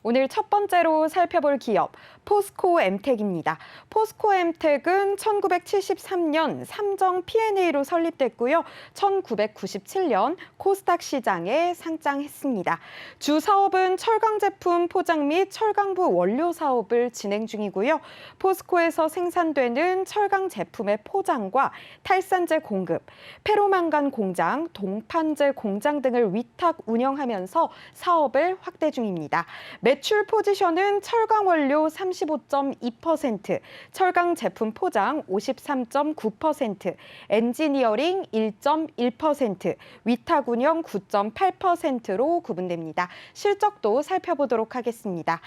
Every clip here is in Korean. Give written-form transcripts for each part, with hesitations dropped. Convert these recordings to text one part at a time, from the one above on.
오늘 첫 번째로 살펴볼 기업 포스코엠텍입니다. 포스코엠텍은 1973년 삼정 P&A로 설립됐고요. 1997년 코스닥 시장에 상장했습니다. 주 사업은 철강 제품 포장 및 철강부 원료 사업을 진행 중이고요. 포스코에서 생산되는 철강 제품의 포장과 탈산제 공급, 페로망간 공장, 동판제 공장 등을 위탁 운영하면서 사업을 확대 중입니다. 매출 포지션은 철강 원료 35.2%, 철강 제품 포장 53.9%, 엔지니어링 1.1%, 위탁 운영 9.8%로 구분됩니다. 실적도 살펴보도록 하겠습니다.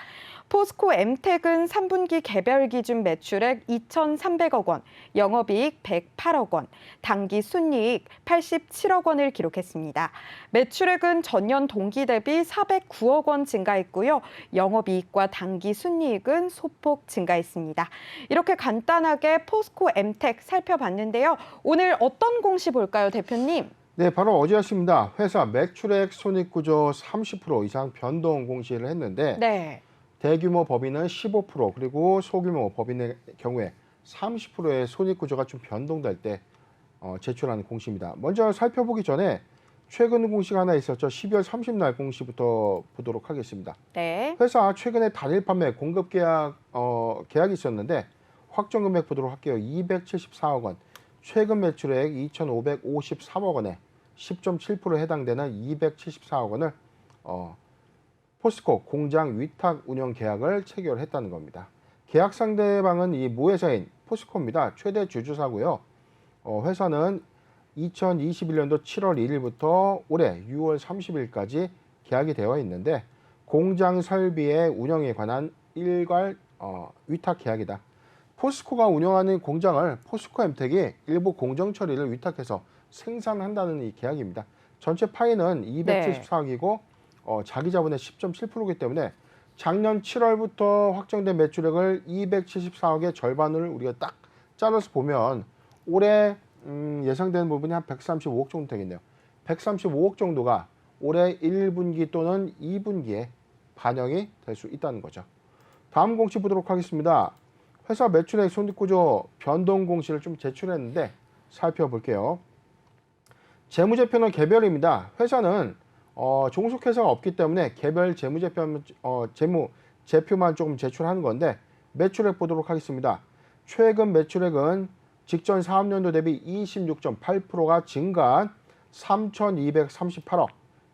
포스코엠텍은 3분기 개별 기준 매출액 2,300억 원, 영업이익 108억 원, 당기 순이익 87억 원을 기록했습니다. 매출액은 전년 동기 대비 409억 원 증가했고요. 영업이익과 당기 순이익은 소폭 증가했습니다. 이렇게 간단하게 포스코엠텍 살펴봤는데요. 오늘 어떤 공시 볼까요, 대표님? 네, 바로 어제였습니다. 회사 매출액 손익구조 30% 이상 변동 공시를 했는데 네. 대규모 법인은 15% 그리고 소규모 법인의 경우에 30%의 손익구조가 좀 변동될 때 제출하는 공시입니다. 먼저 살펴보기 전에 최근 공시가 하나 있었죠. 12월 30일 공시부터 보도록 하겠습니다. 네. 회사 최근에 단일 판매 공급 계약이 있었는데 확정 금액 보도록 할게요. 274억 원. 최근 매출액 2,553억 원에 10.7%에 해당되는 274억 원을 포스코 공장 위탁 운영 계약을 체결했다는 겁니다. 계약 상대방은 이 모회사인 포스코입니다. 최대 주주사고요. 회사는 2021년도 7월 1일부터 올해 6월 30일까지 계약이 되어 있는데 공장 설비의 운영에 관한 일괄 위탁 계약이다. 포스코가 운영하는 공장을 포스코엠텍이 일부 공정 처리를 위탁해서 생산한다는 이 계약입니다. 전체 파이는 274억이고 자기 자본의 10.7%이기 때문에 작년 7월부터 확정된 매출액을 274억의 절반을 우리가 딱 잘라서 보면 올해 예상되는 부분이 한 135억 정도 되겠네요. 135억 정도가 올해 1분기 또는 2분기에 반영이 될 수 있다는 거죠. 다음 공시 보도록 하겠습니다. 회사 매출액 손익구조 변동 공시를 좀 제출했는데 살펴볼게요. 재무제표는 개별입니다. 회사는 종속회사가 없기 때문에 개별 재무제표만 조금 제출하는 건데 매출액 보도록 하겠습니다. 최근 매출액은 직전 사업년도 대비 26.8%가 증가한 3,238억,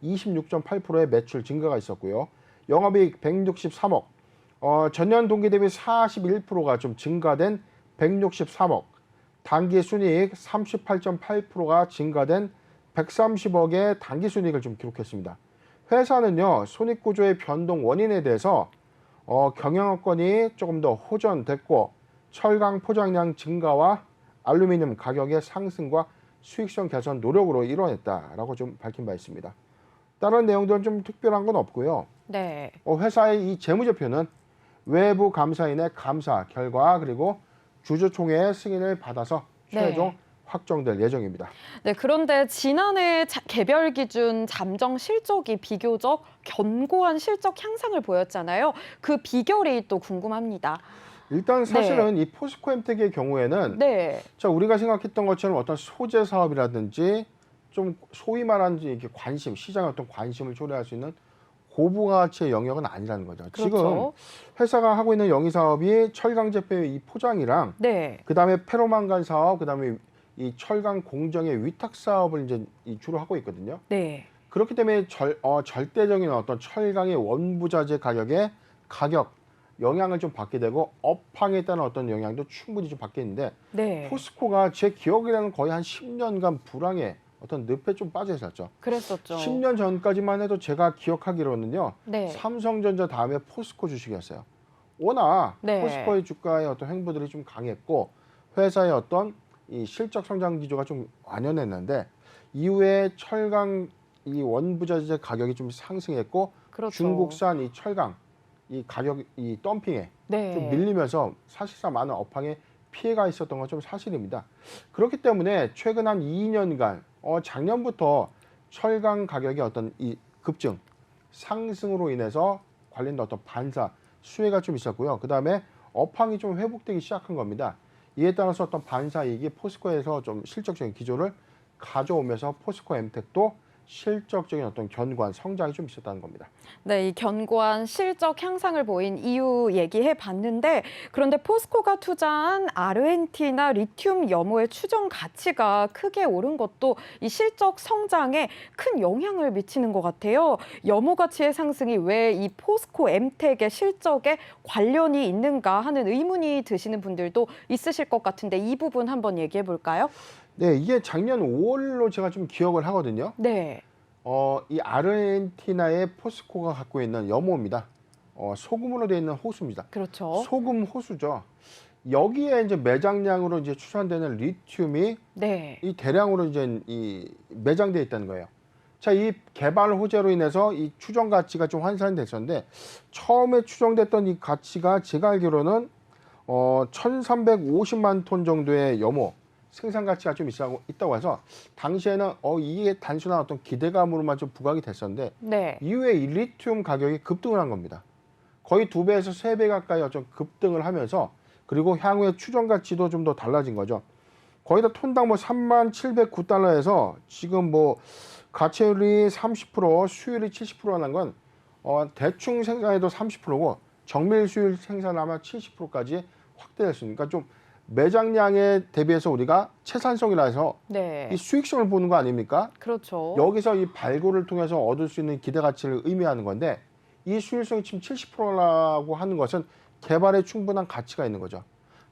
26.8%의 매출 증가가 있었고요. 영업이익 163억, 전년 동기 대비 41%가 좀 증가된 163억, 당기순이익 38.8%가 증가된 130억의 당기순이익을 좀 기록했습니다. 회사는요, 손익구조의 변동 원인에 대해서 경영업권이 조금 더 호전됐고 철강 포장량 증가와 알루미늄 가격의 상승과 수익성 개선 노력으로 이뤄냈다라고 좀 밝힌 바 있습니다. 다른 내용들은 좀 특별한 건 없고요. 네. 회사의 이 재무제표는 외부 감사인의 감사 결과 그리고 주주총회의 승인을 받아서 최종 확정될 예정입니다. 네, 그런데 지난해 개별 기준 잠정 실적이 비교적 견고한 실적 향상을 보였잖아요. 그 비결이 또 궁금합니다. 일단 사실은 이 포스코엠텍의 경우에는 자, 우리가 생각했던 것처럼 어떤 소재 사업이라든지 좀 소위 말하는 이렇게 관심, 시장의 어떤 관심을 초래할 수 있는 고부가치의 영역은 아니라는 거죠. 그렇죠. 지금 회사가 하고 있는 영위 사업이 철강 제품의 이 포장이랑 그다음에 페로망간 사업, 그다음에 이 철강 공정의 위탁 사업을 이제 주로 하고 있거든요. 그렇기 때문에 절대적인 어떤 철강의 원부자재 가격의 영향을 좀 받게 되고 업황에 따른 어떤 영향도 충분히 좀 받겠는데 포스코가 제 기억이라는 거의 한 10년간 불황에 어떤 늪에 좀 빠져 있었죠. 그랬었죠. 10년 전까지만 해도 제가 기억하기로는요. 삼성전자 다음에 포스코 주식이었어요. 워낙 포스코의 주가의 어떤 횡보들이 좀 강했고 회사의 어떤 이 실적 성장 기조가 좀 완연했는데 이후에 철강 이 원부자재 가격이 좀 상승했고 중국산 이 철강 이 가격 이 덤핑에 좀 밀리면서 사실상 많은 업황에 피해가 있었던 건 좀 사실입니다. 그렇기 때문에 최근 한 2년간 작년부터 철강 가격의 어떤 이 급증 상승으로 인해서 관련된 어떤 반사, 수혜가 좀 있었고요. 그 다음에 업황이 좀 회복되기 시작한 겁니다. 이에 따라서 어떤 반사 이익이 포스코에서 좀 실적적인 기조를 가져오면서 포스코 엠텍도 실적적인 어떤 견고한 성장이 좀 있었다는 겁니다. 네, 이 견고한 실적 향상을 보인 이유 얘기해 봤는데 그런데 포스코가 투자한 아르헨티나 리튬 염호의 추정 가치가 크게 오른 것도 이 실적 성장에 큰 영향을 미치는 것 같아요. 염호 가치의 상승이 왜 이 포스코 엠텍의 실적에 관련이 있는가 하는 의문이 드시는 분들도 있으실 것 같은데 이 부분 한번 얘기해 볼까요? 네, 이게 작년 5월로 제가 좀 기억을 하거든요. 네, 이 아르헨티나의 포스코가 갖고 있는 염호입니다. 소금으로 되어 있는 호수입니다. 그렇죠. 소금 호수죠. 여기에 이제 매장량으로 이제 추산되는 리튬이 네, 이 대량으로 이제 이 매장되어 있다는 거예요. 자, 이 개발 호재로 인해서 이 추정 가치가 좀 환산이 됐었는데 처음에 추정됐던 이 가치가 제가 알기로는 1,350만 톤 정도의 염호 생산 가치가 좀 있다고 해서 당시에는 이게 단순한 어떤 기대감으로만 좀 부각이 됐었는데 네, 이후에 이 리튬 가격이 급등을 한 겁니다. 거의 2배에서 3배 가까이 어떤 급등을 하면서 그리고 향후의 추정 가치도 좀 더 달라진 거죠. 거의 다 톤당 뭐 3709달러에서 지금 뭐 가치율이 30%, 수율이 70%라는 건 대충 생산해도 30%고 정밀 수율 생산하면 70%까지 확대될 수 있으니까 좀 매장량에 대비해서 우리가 채산성이라 해서 네, 이 수익성을 보는 거 아닙니까? 그렇죠. 여기서 이 발굴을 통해서 얻을 수 있는 기대 가치를 의미하는 건데 이 수익성이 지금 70%라고 하는 것은 개발에 충분한 가치가 있는 거죠.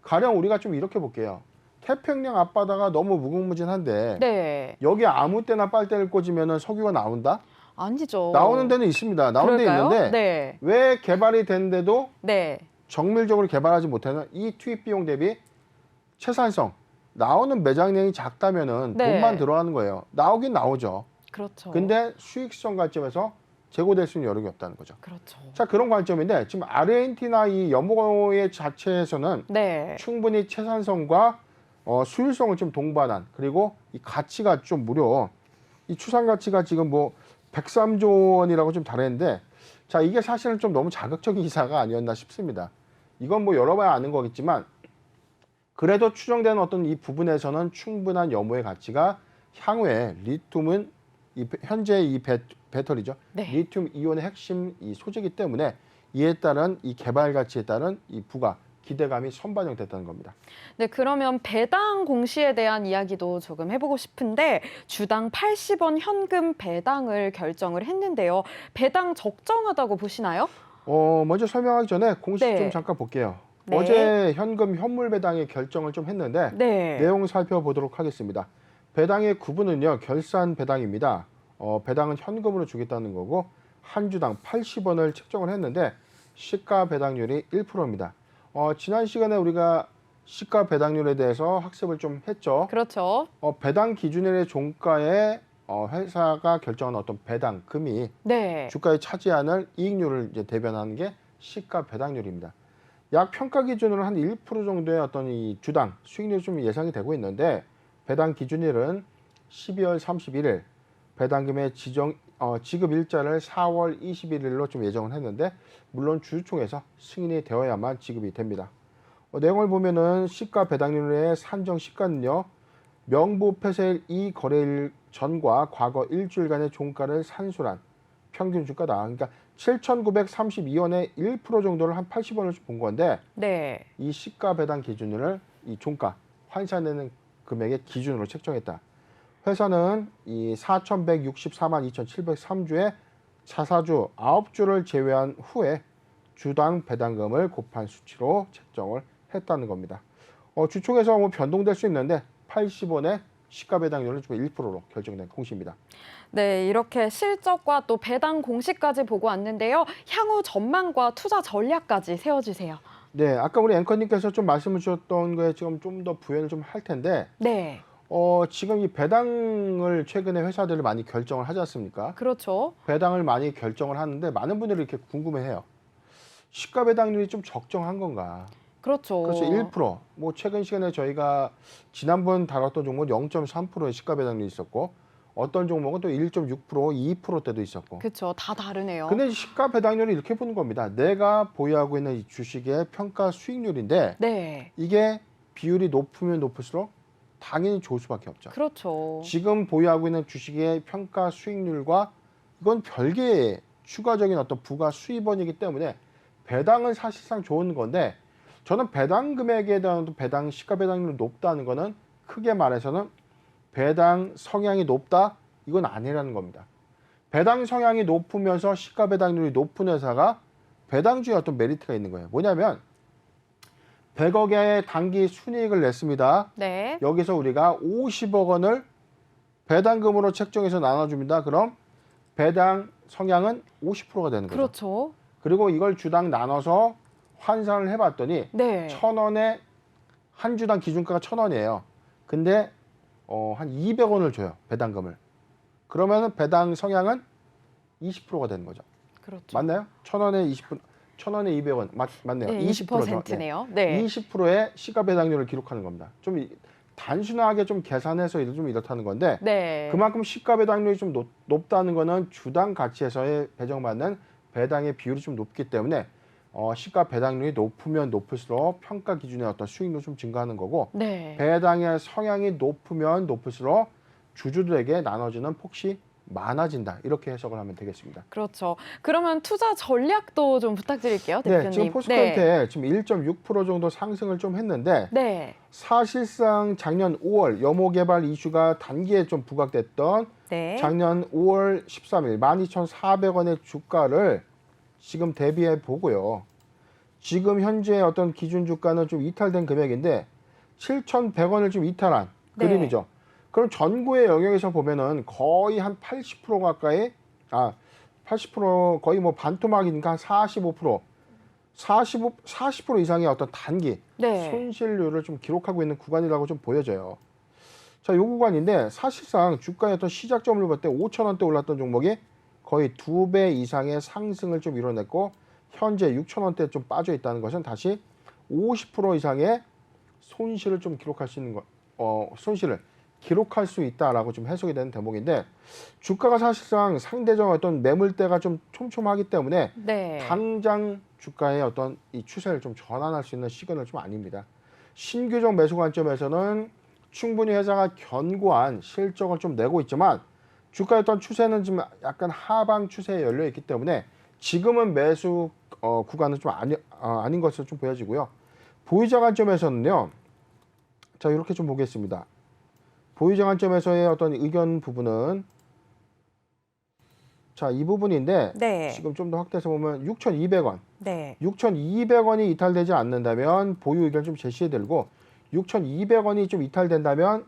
가령 우리가 좀 이렇게 볼게요. 태평양 앞바다가 너무 무궁무진한데 네, 여기 아무 때나 빨대를 꽂으면 석유가 나온다? 아니죠. 나오는 데는 있습니다. 나오는 데 그럴까요? 있는데 네, 왜 개발이 됐는데도 네, 정밀적으로 개발하지 못하는 이 투입 비용 대비 채산성, 나오는 매장량이 작다면은 네. 돈만 들어가는 거예요. 나오긴 나오죠. 그렇죠. 근데 수익성 관점에서 제고될 수 있는 여력이 없다는 거죠. 그렇죠. 자, 그런 관점인데 지금 아르헨티나 이 염호의 자체에서는 네, 충분히 채산성과 수율성을 좀 동반한 그리고 이 가치가 좀 무려 이 추산 가치가 지금 뭐 103조 원이라고 좀 다르는데 자, 이게 사실은 좀 너무 자극적인 기사가 아니었나 싶습니다. 이건 뭐 열어봐야 아는 거겠지만 그래도 추정되는 어떤 이 부분에서는 충분한 염호의 가치가 향후에 리튬은 현재 이 배터리죠. 네. 리튬 이온의 핵심 이 소재이기 때문에 이에 따른 이 개발 가치에 따른 이 부가 기대감이 선반영됐다는 겁니다. 네, 그러면 배당 공시에 대한 이야기도 조금 해보고 싶은데 주당 80원 현금 배당을 결정을 했는데요. 배당 적정하다고 보시나요? 먼저 설명하기 전에 공식 네. 좀 잠깐 볼게요. 네. 어제 현금 현물 배당의 결정을 좀 했는데 네. 내용 살펴보도록 하겠습니다. 배당의 구분은요, 결산 배당입니다. 배당은 현금으로 주겠다는 거고 한 주당 80원을 책정을 했는데 시가 배당률이 1%입니다. 지난 시간에 우리가 시가 배당률에 대해서 학습을 좀 했죠. 그렇죠. 배당 기준일의 종가에 회사가 결정한 어떤 배당금이 네. 주가에 차지하는 이익률을 이제 대변하는 게 시가 배당률입니다. 약 평가 기준으로 한 1% 정도의 어떤 이 주당 수익률이 좀 예상이 되고 있는데 배당 기준일은 12월 31일, 배당금의 지급 일자를 4월 21일로 좀 예정을 했는데 물론 주주총회에서 승인이 되어야만 지급이 됩니다. 내용을 보면은 시가 배당률의 산정 시가는요, 명부 폐쇄일 이 거래일 전과 과거 일주일간의 종가를 산술한 평균 주가다. 그러니까 7,932원의 1% 정도를 한 80원을 본 건데 네. 이 시가 배당 기준을 이 종가 환산되는 금액의 기준으로 책정했다. 회사는 이 4,164만 2,703주의 자사주 9주를 제외한 후에 주당 배당금을 곱한 수치로 책정을 했다는 겁니다. 주총에서 뭐 변동될 수 있는데 80원의 시가 배당률은 1%로 결정된 공시입니다. 네, 이렇게 실적과 또 배당 공시까지 보고 왔는데요. 향후 전망과 투자 전략까지 세워주세요. 네, 아까 우리 앵커님께서 좀 말씀을 주셨던 거에 지금 좀 더 부연을 좀 할 텐데 네. 지금 이 배당을 최근에 회사들이 많이 결정을 하지 않습니까? 그렇죠. 배당을 많이 결정을 하는데 많은 분들이 이렇게 궁금해해요. 시가 배당률이 좀 적정한 건가? 그렇죠. 그렇죠. 1%. 뭐 최근 시간에 저희가 지난번 다뤘던 종목은 0.3%의 시가 배당률이 있었고 어떤 종목은 또 1.6%, 2%대도 있었고. 그렇죠. 다 다르네요. 근데 시가 배당률을 이렇게 보는 겁니다. 내가 보유하고 있는 이 주식의 평가 수익률인데 네. 이게 비율이 높으면 높을수록 당연히 좋을 수밖에 없죠. 그렇죠. 지금 보유하고 있는 주식의 평가 수익률과 이건 별개의 추가적인 어떤 부가 수입원이기 때문에 배당은 사실상 좋은 건데 저는 배당 금액에 대한 배당 시가 배당률이 높다는 거는 크게 말해서는 배당 성향이 높다 이건 아니라는 겁니다. 배당 성향이 높으면서 시가 배당률이 높은 회사가 배당주의 어떤 메리트가 있는 거예요. 뭐냐면 100억의 단기 순이익을 냈습니다. 네. 여기서 우리가 50억 원을 배당금으로 책정해서 나눠줍니다. 그럼 배당 성향은 50%가 되는 거죠. 그렇죠. 그리고 이걸 주당 나눠서 환산을 해봤더니 네. 1,000원에 한 주당 기준가가 1,000원이에요. 근데 한 200원을 줘요. 배당금을. 그러면 배당 성향은 20%가 되는 거죠. 그렇죠. 맞나요? 1,000원에 20%, 1,000원에 200원 맞네요. 네, 20%죠. 20%네요. 네. 20%의 시가 배당률을 기록하는 겁니다. 좀 단순하게 좀 계산해서 좀 이렇다는 건데 네. 그만큼 시가 배당률이 좀 높다는 거는 주당 가치에서의 배정받는 배당의 비율이 좀 높기 때문에 시가 배당률이 높으면 높을수록 평가 기준의 어떤 수익률이 좀 증가하는 거고 네. 배당의 성향이 높으면 높을수록 주주들에게 나눠지는 폭이 많아진다. 이렇게 해석을 하면 되겠습니다. 그렇죠. 그러면 투자 전략도 좀 부탁드릴게요, 대표님. 네, 지금 포스코한테 지금 1.6% 정도 상승을 좀 했는데 네. 사실상 작년 5월 염호개발 이슈가 단기에 좀 부각됐던 네. 작년 5월 13일 12,400원의 주가를 지금 대비해 보고요. 지금 현재 어떤 기준 주가는 좀 이탈된 금액인데 7,100원을 좀 이탈한 네. 그림이죠. 그럼 전구의 영역에서 보면은 거의 한 80% 가까이 80% 거의 뭐 반토막이니까 한 45%, 40% 이상의 어떤 단기 네. 손실률을 좀 기록하고 있는 구간이라고 좀 보여져요. 자, 이 구간인데 사실상 주가의 어떤 시작점을 볼 때 5,000원대 올랐던 종목이 거의 2배 이상의 상승을 좀 이뤄냈고 현재 6,000원대 좀 빠져 있다는 것은 다시 50% 이상의 손실을 좀 기록할 수 있는 손실을 기록할 수 있다라고 좀 해석이 되는 대목인데 주가가 사실상 상대적 어떤 매물대가 좀 촘촘하기 때문에 네. 당장 주가의 어떤 이 추세를 좀 전환할 수 있는 시그널 좀 아닙니다. 신규적 매수 관점에서는 충분히 회사가 견고한 실적을 좀 내고 있지만 주가의 어떤 추세는 좀 약간 하방 추세에 열려 있기 때문에 지금은 매수 구간은 좀 아닌 것으로 좀 보여지고요. 보유자 관점에서는요. 자, 이렇게 좀 보겠습니다. 보유자 관점에서의 어떤 의견 부분은 자, 이 부분인데 네. 지금 좀 더 확대해서 보면 6,200원. 네. 6,200원이 이탈되지 않는다면 보유 의견 좀 제시해드리고 6,200원이 좀 이탈된다면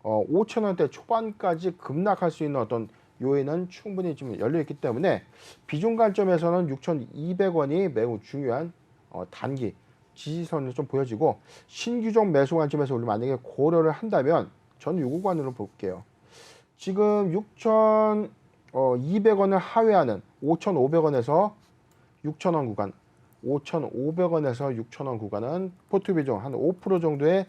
5,000원대 초반까지 급락할 수 있는 어떤 요인은 충분히 좀 열려있기 때문에 비중 관점에서는 6,200원이 매우 중요한 단기 지지선을 좀 보여지고 신규적 매수 관점에서 우리 만약에 고려를 한다면 저는 요 구간으로 볼게요. 지금 6,200원을 하회하는 5,500원에서 6,000원 구간 5,500원에서 6,000원 구간은 포트 비중 한 5% 정도의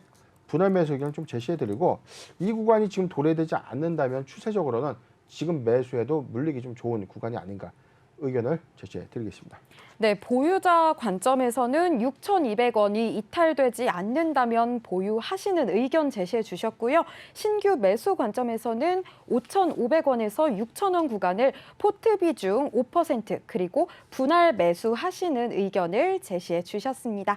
분할 매수 의견을 좀 제시해드리고 이 구간이 지금 도래되지 않는다면 추세적으로는 지금 매수해도 물리기 좀 좋은 구간이 아닌가 의견을 제시해드리겠습니다. 네, 보유자 관점에서는 6,200원이 이탈되지 않는다면 보유하시는 의견 제시해 주셨고요. 신규 매수 관점에서는 5,500원에서 6,000원 구간을 포트 비중 5% 그리고 분할 매수하시는 의견을 제시해 주셨습니다.